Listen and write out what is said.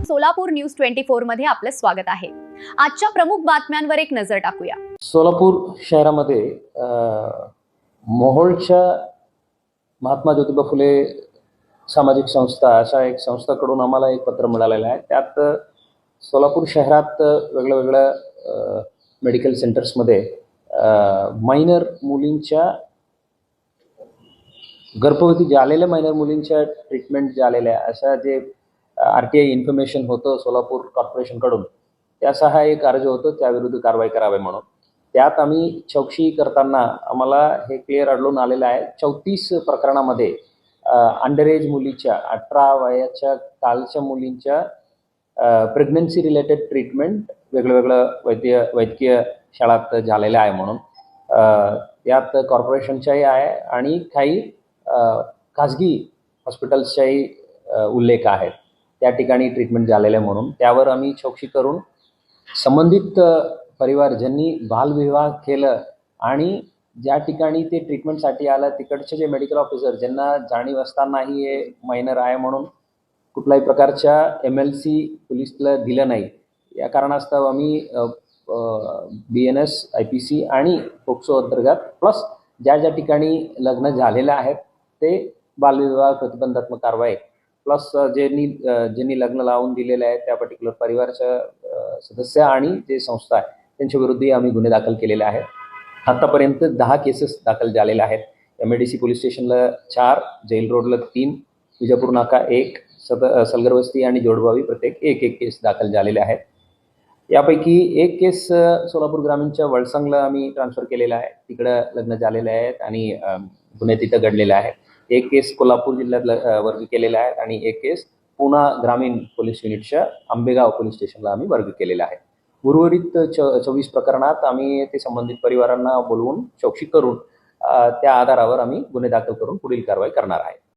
Solapur news 24 मध्ये आपलं स्वागत आहे। आजच्या प्रमुख बातम्यांवर एक नजर टाकूया। सोलापूर शहरामध्ये मोहोळच्या महात्मा ज्योतिबा फुले सामाजिक संस्था अशा एक संस्थाकडून आम्हाला एक पत्र मिळालेलं आहे। त्यात सोलापूर शहरात वेगवेगळ्या मेडिकल सेंटर्समध्ये मायनर मुलींच्या गर्भवती झालेल्या मायनर मुलींच्या ट्रीटमेंट झालेल्या अशा जे RTI इन्फॉर्मेशन होतं सोलापूर कॉर्पोरेशनकडून, त्याचा हा एक अर्ज होतो, त्याविरुद्ध कारवाई करावी म्हणून। त्यात आम्ही चौकशी करताना आम्हाला हे क्लिअर आढळून आलेलं आहे 34 प्रकरणामध्ये अंडर एज मुलीच्या 18 वयाच्या खालच्या मुलींच्या प्रेग्नन्सी रिलेटेड ट्रीटमेंट वेगवेगळ्या वैद्यकीय शाळात झालेल्या आहे म्हणून त्यात कॉर्पोरेशनच्याही आहे आणि काही खाजगी हॉस्पिटल्सच्याही उल्लेख आहेत। त्या ठिकाणी ट्रीटमेंट झालेले म्हणून त्यावर आम्ही चौकशी करून संबंधित परिवार ज्यांनी बालविवाह केलं आणि ज्या ठिकाणी ते ट्रीटमेंटसाठी आलं तिकडचे जे मेडिकल ऑफिसर ज्यांना जाणीव असतानाही हे मायनर आहे म्हणून कुठल्याही प्रकारच्या MLC पोलिसला दिलं नाही, या कारणास्तव आम्ही BNS IPC आणि पोक्सो अंतर्गत प्लस ज्या ठिकाणी लग्न झालेलं आहेत ते बालविवाह प्रतिबंधात्मक कारवाई प्लस ज्यांनी लग्न लावून दिलेलं आहे त्या पर्टिक्युलर परिवाराच्या सदस्य आणि जे संस्था आहे त्यांच्या विरुद्ध आम्ही गुन्हे दाखल केलेले आहेत। आतापर्यंत 10 केसेस दाखल झालेल्या आहेत। MIDC पोलीस स्टेशनला 4, जेल रोडला 3, विजापूर नाका 1, सलगरवस्ती आणि जोडबावी प्रत्येक एक केस दाखल झालेले आहेत। यापैकी एक केस सोलापूर ग्रामीणच्या वळसंगला आम्ही ट्रान्सफर केलेला आहे, तिकडं लग्न झालेले आहेत आणि गुन्हे तिथं घडलेले आहेत। एक केस कोल्हापूर जिल्ह्यात वर्ग केलेला आहे आणि एक केस पुणा ग्रामीण पोलीस युनिटच्या आंबेगाव पोलीस स्टेशनला आम्ही वर्ग केलेला आहे। उर्वरित 24 प्रकरणात आम्ही ते संबंधित परिवारांना बोलवून चौकशी करून त्या आधारावर आम्ही गुन्हे दाखल करून पुढील कारवाई करणार आहे।